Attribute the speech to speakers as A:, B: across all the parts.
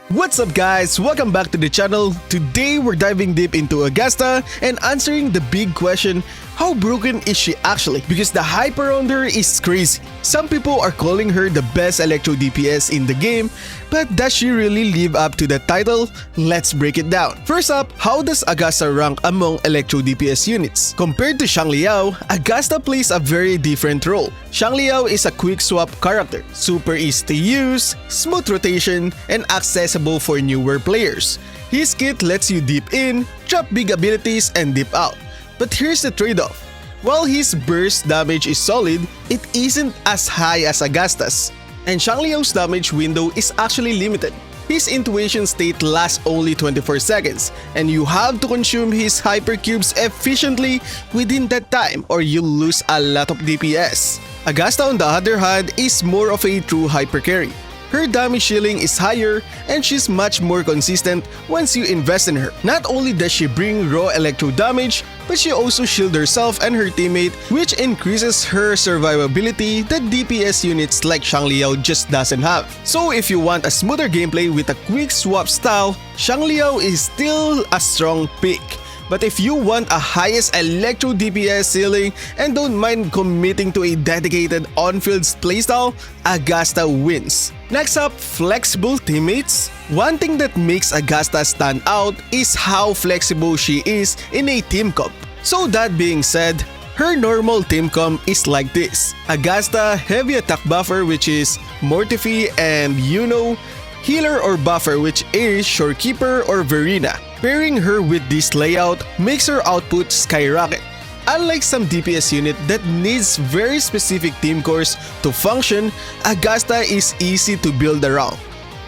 A: What's up guys? Welcome back to the channel. Today we're diving deep into Augusta and answering the big question, how broken is she actually? Because the hype around her is crazy. Some people are calling her the best electro DPS in the game, but does she really live up to the title? Let's break it down. First up, how does Augusta rank among electro DPS units? Compared to Xiangliao, Augusta plays a very different role. Xiangliao is a quick swap character, super easy to use, smooth rotation, and accessible for newer players. His kit lets you dip in, drop big abilities, and dip out. But here's the trade-off. While his burst damage is solid, it isn't as high as Augusta's. And Xiangliao's damage window is actually limited. His intuition state lasts only 24 seconds, and you have to consume his hypercubes efficiently within that time or you'll lose a lot of DPS. Augusta on the other hand is more of a true hyper carry. Her damage ceiling is higher and she's much more consistent once you invest in her. Not only does she bring raw electro damage, but she also shields herself and her teammate, which increases her survivability that DPS units like Xiangliao just doesn't have. So if you want a smoother gameplay with a quick swap style, Xiangliao is still a strong pick. But if you want a highest electro DPS ceiling and don't mind committing to a dedicated on-field playstyle, Augusta wins. Next up, flexible teammates. One thing that makes Augusta stand out is how flexible she is in a team comp. So that being said, her normal team comp is like this. Augusta heavy attack buffer, which is Mortify and healer or buffer, which is Shorekeeper or Verena. Pairing her with this layout makes her output skyrocket. Unlike some DPS unit that needs very specific team cores to function, Augusta is easy to build around.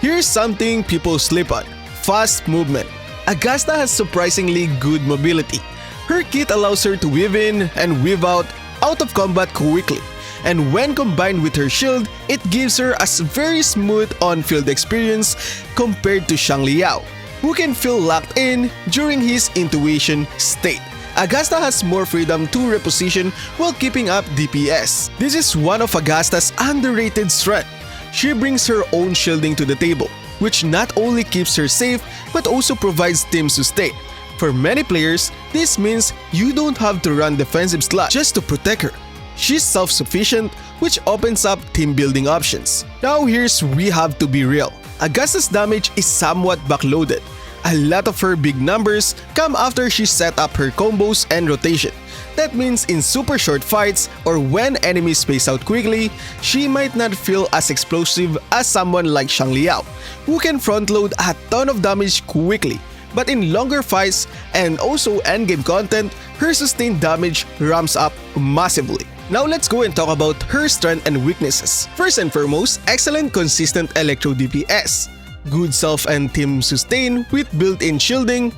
A: Here's something people sleep on: fast movement. Augusta has surprisingly good mobility. Her kit allows her to weave in and weave out of combat quickly. And when combined with her shield, it gives her a very smooth on-field experience compared to Xiangliao, who can feel locked in during his intuition state. Augusta has more freedom to reposition while keeping up DPS. This is one of Augusta's underrated strengths. She brings her own shielding to the table, which not only keeps her safe but also provides team sustain. For many players, this means you don't have to run defensive slot just to protect her. She's self-sufficient, which opens up team building options. Now here's we have to be real. Augusta's damage is somewhat backloaded. A lot of her big numbers come after she set up her combos and rotation. That means in super short fights or when enemies space out quickly, she might not feel as explosive as someone like Xiangliao, who can front load a ton of damage quickly. But in longer fights and also endgame content, her sustained damage ramps up massively. Now let's go and talk about her strengths and weaknesses. First and foremost, excellent consistent electro DPS. Good self and team sustain with built-in shielding.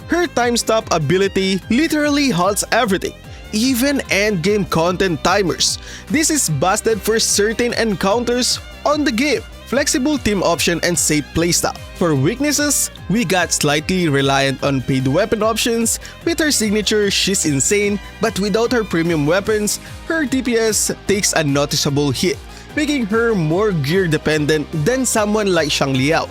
A: Her time stop ability literally halts everything, even endgame content timers. This is busted for certain encounters on the game. Flexible team option and safe playstyle. For weaknesses, we got slightly reliant on paid weapon options. With her signature, she's insane, but without her premium weapons, her DPS takes a noticeable hit, making her more gear dependent than someone like Xiangliao.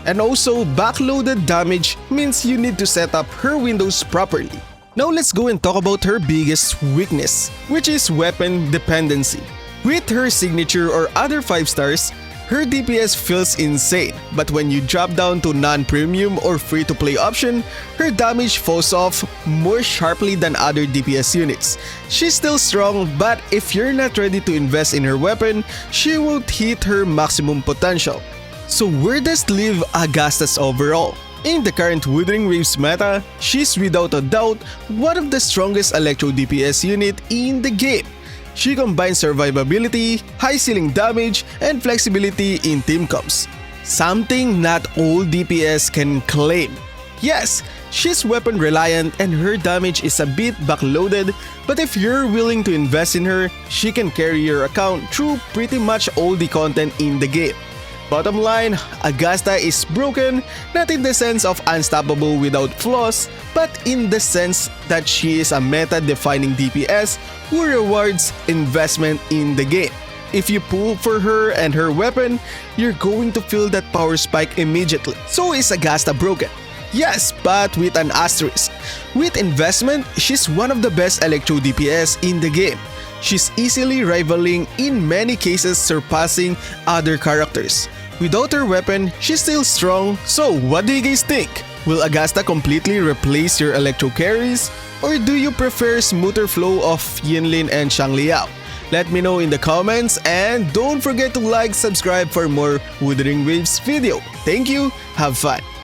A: And also, backloaded damage means you need to set up her windows properly. Now let's go and talk about her biggest weakness, which is weapon dependency. With her signature or other 5 stars, her DPS feels insane, but when you drop down to non-premium or free-to-play option, her damage falls off more sharply than other DPS units. She's still strong, but if you're not ready to invest in her weapon, she won't hit her maximum potential. So where does leave Augusta's overall? In the current Wuthering Waves meta, she's without a doubt one of the strongest electro DPS unit in the game. She combines survivability, high ceiling damage, and flexibility in team comps. Something not all DPS can claim. Yes, she's weapon reliant and her damage is a bit backloaded, but if you're willing to invest in her, she can carry your account through pretty much all the content in the game. Bottom line, Augusta is broken, not in the sense of unstoppable without flaws, but in the sense that she is a meta-defining DPS who rewards investment in the game. If you pull for her and her weapon, you're going to feel that power spike immediately. So is Augusta broken? Yes, but with an asterisk. With investment, she's one of the best Electro DPS in the game. She's easily rivaling, in many cases surpassing other characters. Without her weapon, she's still strong. So what do you guys think? Will Augusta completely replace your Electro carries? Or do you prefer smoother flow of Yinlin and Shangliao? Let me know in the comments, and don't forget to like, subscribe for more Wuthering Waves video. Thank you, have fun!